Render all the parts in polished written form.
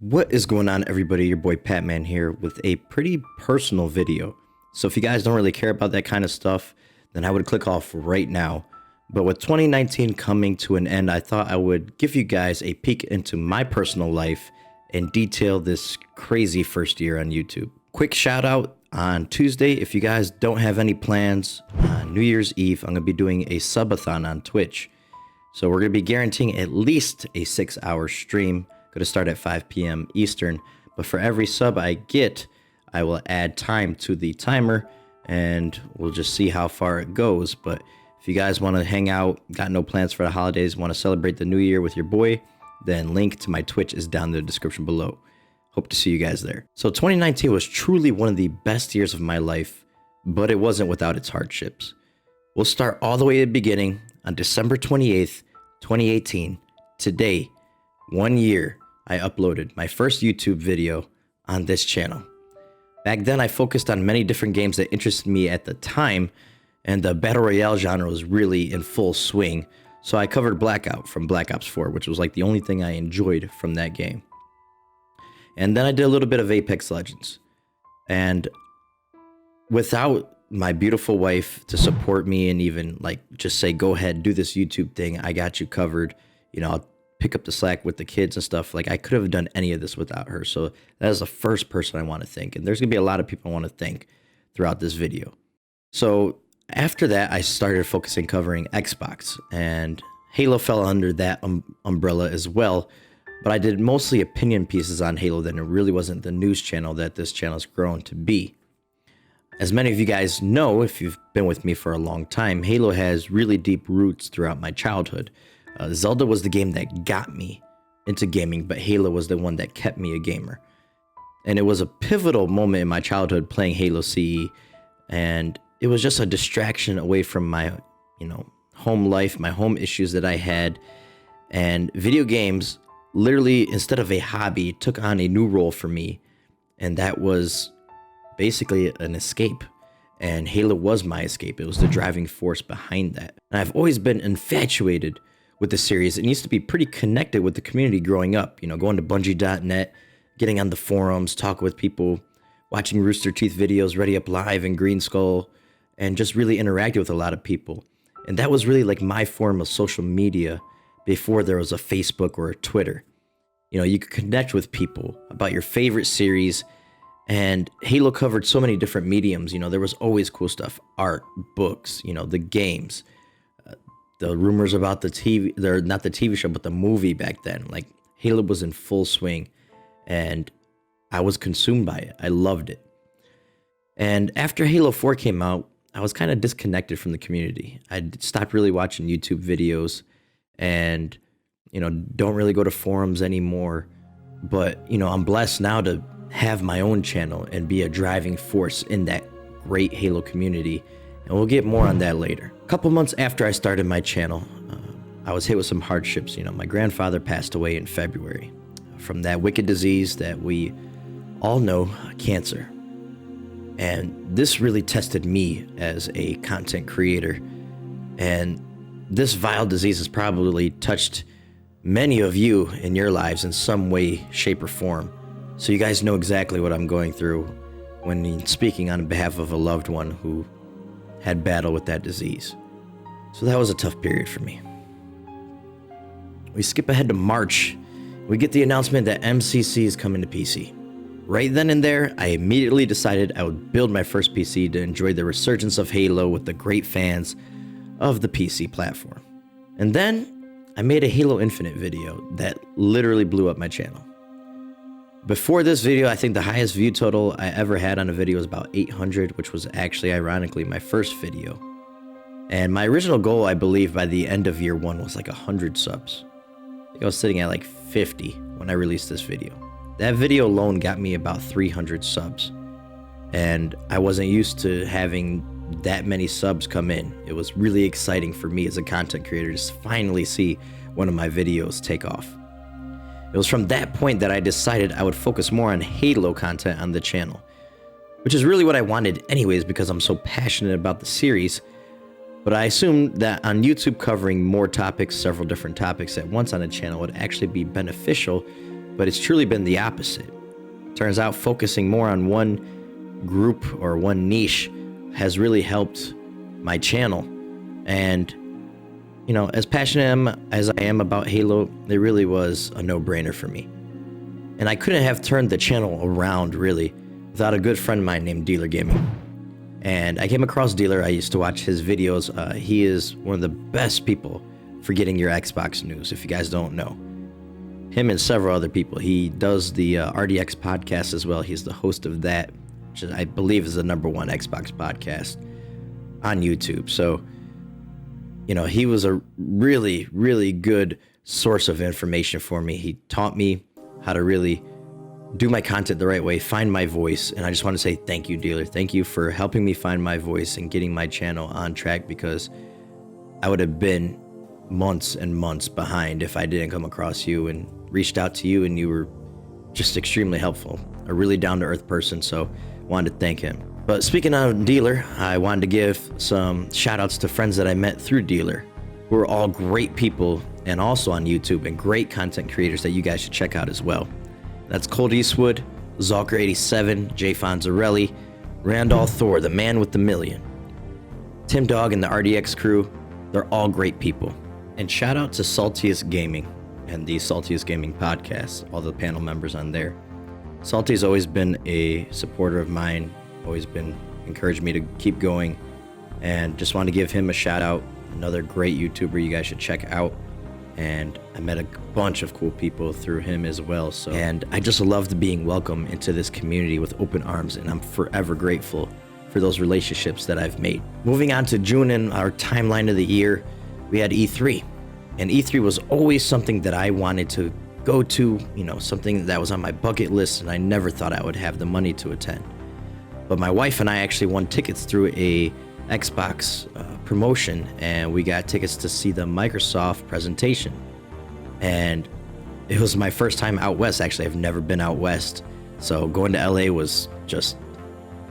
What is going on, everybody? Your boy Patman here with a pretty personal video. So if you guys don't really care about that kind of stuff, then I would click off right now. But with 2019 coming to an end, I thought I would give you guys a peek into my personal life and detail this crazy first year on YouTube. Quick shout out on Tuesday. If you guys don't have any plans, on New Year's Eve, I'm going to be doing a subathon on Twitch. So we're going to be guaranteeing at least a 6-hour stream. Going to start at 5 p.m. Eastern. But for every sub I get, I will add time to the timer and we'll just see how far it goes. But if you guys want to hang out, got no plans for the holidays, want to celebrate the new year with your boy, then link to my Twitch is down in the description below. Hope to see you guys there. So 2019 was truly one of the best years of my life, but it wasn't without its hardships. We'll start all the way at the beginning on December 28th, 2018. Today, 1 year, I uploaded my first YouTube video on this channel. Back then, I focused on many different games that interested me at the time, and the Battle Royale genre was really in full swing. So I covered Blackout from Black Ops 4, which was like the only thing I enjoyed from that game. And then I did a little bit of Apex Legends. And without my beautiful wife to support me and even like just say, go ahead, do this YouTube thing, I got you covered, you know, I'll pick up the slack with the kids and stuff. Like, I could have done any of this without her. So that is the first person I want to thank. And there's gonna be a lot of people I want to thank throughout this video. So after that, I started focusing covering Xbox, and Halo fell under that umbrella as well. But I did mostly opinion pieces on Halo. Then it really wasn't the news channel that this channel has grown to be. As many of you guys know, if you've been with me for a long time, Halo has really deep roots throughout my childhood. Zelda was the game that got me into gaming, but Halo was the one that kept me a gamer. And it was a pivotal moment in my childhood playing Halo CE, and it was just a distraction away from my, home life, my home issues that I had. And video games, literally, instead of a hobby, took on a new role for me, and that was basically an escape. And Halo was my escape. It was the driving force behind that. And I've always been infatuated with the series. It needs to be pretty connected with the community growing up, going to Bungie.net, getting on the forums, talking with people, watching Rooster Teeth videos, Ready Up Live and Green Skull, and just really interacting with a lot of people. And that was really like my form of social media before there was a Facebook or a Twitter. You could connect with people about your favorite series, and Halo covered so many different mediums. There was always cool stuff, art, books, the games, the rumors about the TV, they're not the TV show, but the movie back then. Like, Halo was in full swing, and I was consumed by it. I loved it. And after Halo 4 came out, I was kind of disconnected from the community. I stopped really watching YouTube videos and, don't really go to forums anymore. But, I'm blessed now to have my own channel and be a driving force in that great Halo community. And we'll get more on that later. A couple months after I started my channel, I was hit with some hardships. My grandfather passed away in February from that wicked disease that we all know, cancer. And this really tested me as a content creator. And this vile disease has probably touched many of you in your lives in some way, shape, or form. So you guys know exactly what I'm going through when speaking on behalf of a loved one who had battle with that disease. So that was a tough period for me. We skip ahead to March. We get the announcement that MCC is coming to PC. Right then and there, I immediately decided I would build my first PC to enjoy the resurgence of Halo with the great fans of the PC platform. And then I made a Halo Infinite video that literally blew up my channel. Before this video, I think the highest view total I ever had on a video was about 800, which was actually, ironically, my first video. And my original goal, I believe, by the end of year 1 was like 100 subs. I think I was sitting at like 50 when I released this video. That video alone got me about 300 subs. And I wasn't used to having that many subs come in. It was really exciting for me as a content creator to finally see one of my videos take off. It was from that point that I decided I would focus more on Halo content on the channel, which is really what I wanted anyways because I'm so passionate about the series. But I assumed that on YouTube covering more topics, several different topics at once on a channel would actually be beneficial but it's truly been the opposite. Turns out focusing more on one group or one niche has really helped my channel. And, you know, as passionate as I am about Halo, it really was a no-brainer for me. And I couldn't have turned the channel around, really, without a good friend of mine named Dealer Gaming. And I came across Dealer. I used to watch his videos. He is one of the best people for getting your Xbox news, if you guys don't know. Him and several other people. He does the RDX podcast as well. He's the host of that, which I believe is the #1 Xbox podcast on YouTube. So, you know, he was a really, really good source of information for me. He taught me how to really do my content the right way, find my voice. And I just want to say thank you, Dealer. Thank you for helping me find my voice and getting my channel on track, because I would have been months and months behind if I didn't come across you and reached out to you, and you were just extremely helpful, a really down-to-earth person. So wanted to thank him. But speaking of Dealer, I wanted to give some shout outs to friends that I met through Dealer, who are all great people and also on YouTube, and great content creators that you guys should check out as well. That's Cold Eastwood, Zalker87, Jay Fonzarelli, Randall Thor, the man with the million, Tim Dog and the RDX crew. They're all great people. And shout out to Saltiest Gaming and the Saltiest Gaming podcast, all the panel members on there. Salty's always been a supporter of mine, always been encouraged me to keep going, and just want to give him a shout out. Another great YouTuber you guys should check out. And I met a bunch of cool people through him as well. So, and I just loved being welcomed into this community with open arms, and I'm forever grateful for those relationships that I've made. Moving on to June in our timeline of the year, we had E3. And E3 was always something that I wanted to go to, you know, something that was on my bucket list, and I never thought I would have the money to attend. But my wife and I actually won tickets through a Xbox promotion, and we got tickets to see the Microsoft presentation. And it was my first time out west. Actually, I've never been out west, so going to LA was just,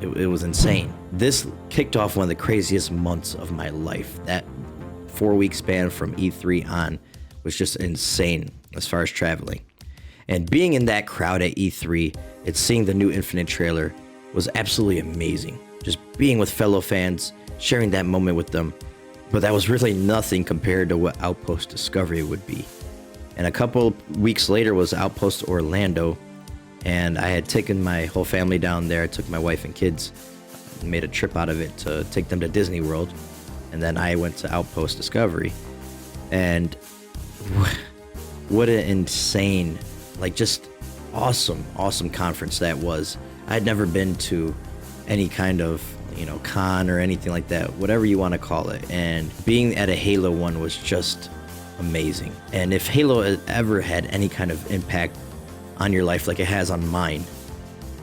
it was insane. This kicked off one of the craziest months of my life. That 4-week span from E3 on was just insane as far as traveling. And being in that crowd at E3 and seeing the new Infinite trailer was absolutely amazing. Just being with fellow fans, sharing that moment with them. But that was really nothing compared to what Outpost Discovery would be. And a couple weeks later was Outpost Orlando, and I had taken my whole family down there. I took my wife and kids, made a trip out of it to take them to Disney World. And then I went to Outpost Discovery. And what an insane, like, just awesome conference that was. I'd never been to any kind of, you know, con or anything like that, whatever you want to call it. And being at a Halo one was just amazing. And if Halo has ever had any kind of impact on your life like it has on mine,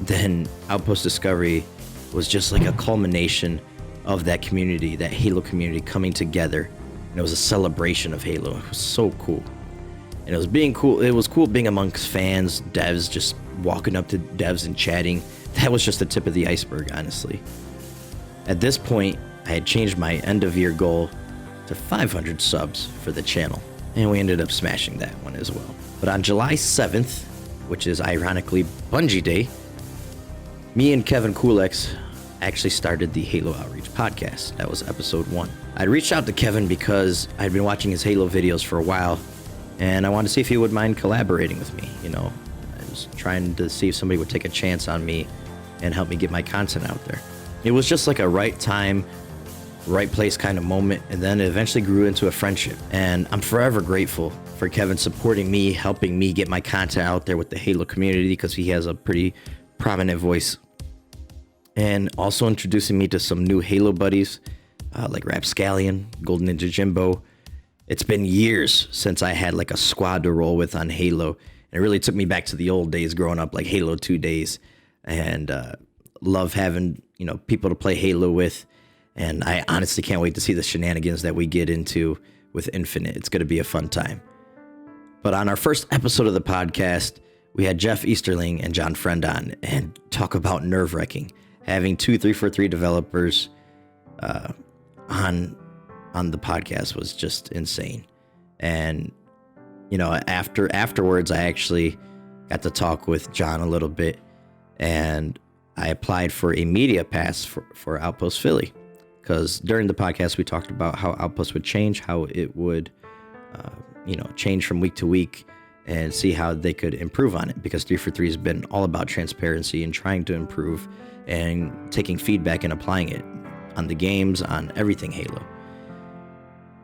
then Outpost Discovery was just like a culmination of that community, that Halo community coming together. And it was a celebration of Halo. It was so cool. And it was cool being amongst fans, devs, just walking up to devs and chatting. That was just the tip of the iceberg, honestly. At this point, I had changed my end of year goal to 500 subs for the channel, and we ended up smashing that one as well. But on July 7th, which is ironically Bungie Day, me and Kevin Kulex actually started the Halo Outreach podcast. That was episode 1. I reached out to Kevin because I'd been watching his Halo videos for a while, and I wanted to see if he would mind collaborating with me. You know, I was trying to see if somebody would take a chance on me and help me get my content out there. It was just like a right time, right place kind of moment, and then it eventually grew into a friendship. And I'm forever grateful for Kevin supporting me, helping me get my content out there with the Halo community, because he has a pretty prominent voice. And also introducing me to some new Halo buddies, like Rapscallion, Golden Ninja Jimbo. It's been years since I had like a squad to roll with on Halo. And it really took me back to the old days growing up, like Halo 2 days. And love having, you know, people to play Halo with. And I honestly can't wait to see the shenanigans that we get into with Infinite. It's going to be a fun time. But on our first episode of the podcast, we had Jeff Easterling and John Friend on, and talk about nerve-wracking. Having 2 343 developers on the podcast was just insane. And, you know, afterwards, I actually got to talk with John a little bit, and I applied for a media pass for Outpost Philly, because during the podcast we talked about how Outpost would change, how it would change from week to week, and see how they could improve on it, because 343 has been all about transparency and trying to improve and taking feedback and applying it on the games, on everything Halo.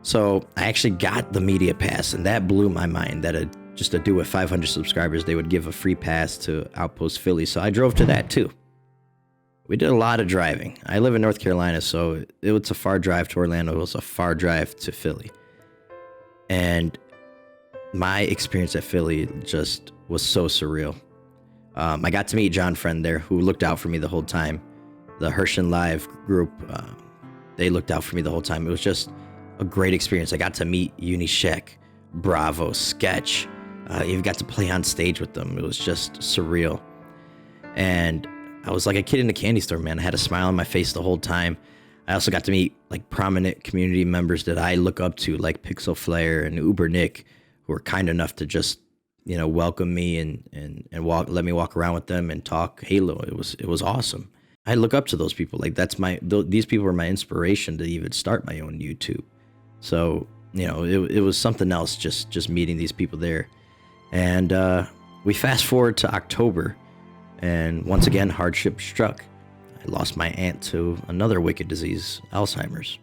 So I actually got the media pass, and that blew my mind that just to do with 500 subscribers, they would give a free pass to Outpost Philly. So I drove to that too. We did a lot of driving. I live in North Carolina, so it was a far drive to Orlando. It was a far drive to Philly. And my experience at Philly just was so surreal. I got to meet John Friend there, who looked out for me the whole time. The Hershin Live group, they looked out for me the whole time. It was just a great experience. I got to meet Unishek, Bravo, Sketch. You got to play on stage with them. It was just surreal. And I was like a kid in a candy store, man. I had a smile on my face the whole time. I also got to meet like prominent community members that I look up to, like Pixel Flare and Uber Nick, who were kind enough to just, welcome me and let me walk around with them and talk Halo. It was awesome. I look up to those people. Like these people were my inspiration to even start my own YouTube. So, it was something else just meeting these people there. And we fast forward to October, and once again, hardship struck. I lost my aunt to another wicked disease, Alzheimer's.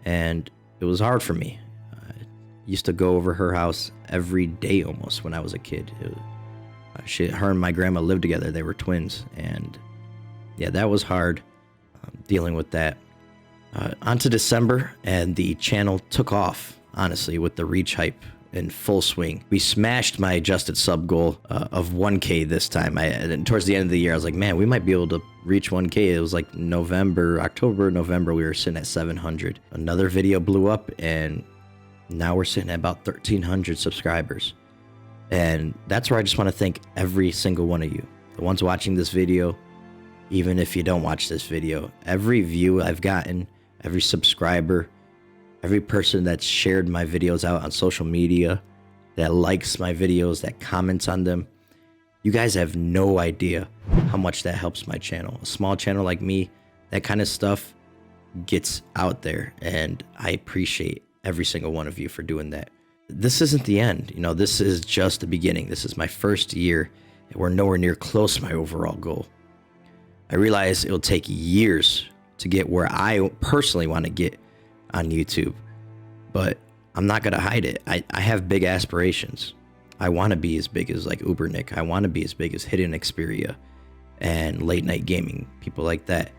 And it was hard for me. I used to go over her house every day almost when I was a kid. Her and my grandma lived together. They were twins. And yeah, that was hard, dealing with that. On to December, and the channel took off, honestly, with the reach hype in full swing. We smashed my adjusted sub goal of 1K this time. And towards the end of the year, I was like, man, we might be able to reach 1K. It was like October, November, we were sitting at 700. Another video blew up, and now we're sitting at about 1,300 subscribers. And that's where I just want to thank every single one of you. The ones watching this video, even if you don't watch this video, every view I've gotten, every subscriber, every person that's shared my videos out on social media, that likes my videos, that comments on them, you guys have no idea how much that helps my channel. A small channel like me, that kind of stuff gets out there, and I appreciate every single one of you for doing that. This isn't the end. This is just the beginning. This is my first year, and we're nowhere near close to my overall goal. I realize it'll take years to get where I personally want to get on YouTube, but I'm not going to hide it. I have big aspirations. I want to be as big as like Uber Nick. I want to be as big as Hidden Xperia and Late Night Gaming, people like that.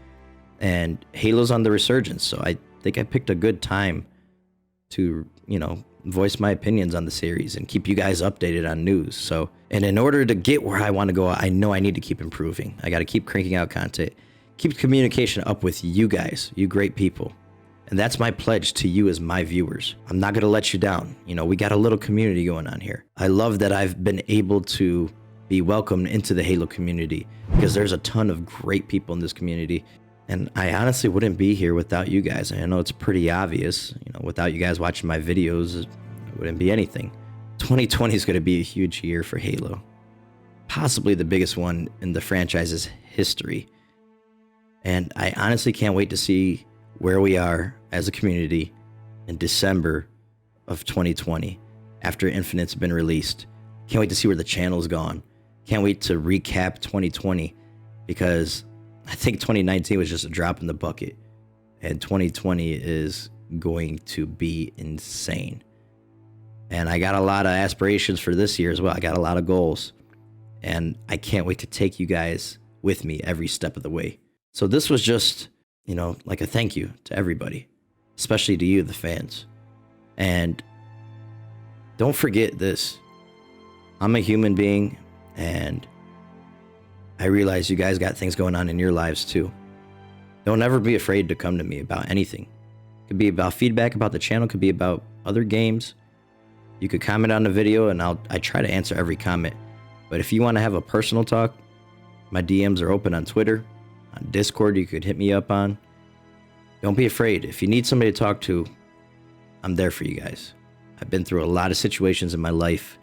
And Halo's on the resurgence, so I think I picked a good time to, voice my opinions on the series and keep you guys updated on news. So, and in order to get where I want to go, I know I need to keep improving. I got to keep cranking out content, keep communication up with you guys, you great people. And that's my pledge to you as my viewers. I'm not going to let you down. We got a little community going on here. I love that I've been able to be welcomed into the Halo community, because there's a ton of great people in this community. And I honestly wouldn't be here without you guys. I know it's pretty obvious, without you guys watching my videos, it wouldn't be anything. 2020 is going to be a huge year for Halo. Possibly the biggest one in the franchise's history. And I honestly can't wait to see where we are as a community in December of 2020, after Infinite's been released. Can't wait to see where the channel's gone. Can't wait to recap 2020, because I think 2019 was just a drop in the bucket, and 2020 is going to be insane. And I got a lot of aspirations for this year as well. I got a lot of goals, and I can't wait to take you guys with me every step of the way. So this was just, like a thank you to everybody, especially to you, the fans. And don't forget this. I'm a human being, and I realize you guys got things going on in your lives too. Don't ever be afraid to come to me about anything. It could be about feedback about the channel, could be about other games. You could comment on the video, and I try to answer every comment. But if you want to have a personal talk, my DMs are open on Twitter, on Discord you could hit me up on. Don't be afraid. If you need somebody to talk to, I'm there for you guys. I've been through a lot of situations in my life,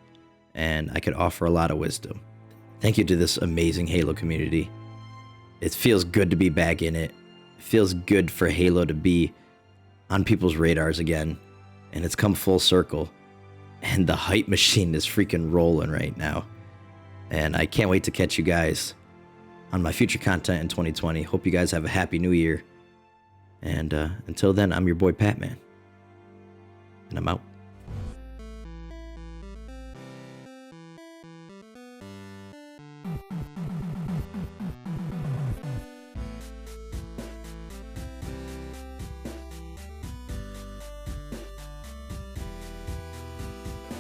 and I could offer a lot of wisdom. Thank you to this amazing Halo community. It feels good to be back in it. It feels good for Halo to be on people's radars again, and it's come full circle. And the hype machine is freaking rolling right now. And I can't wait to catch you guys on my future content in 2020. Hope you guys have a happy new year. And until then, I'm your boy Patman. And I'm out.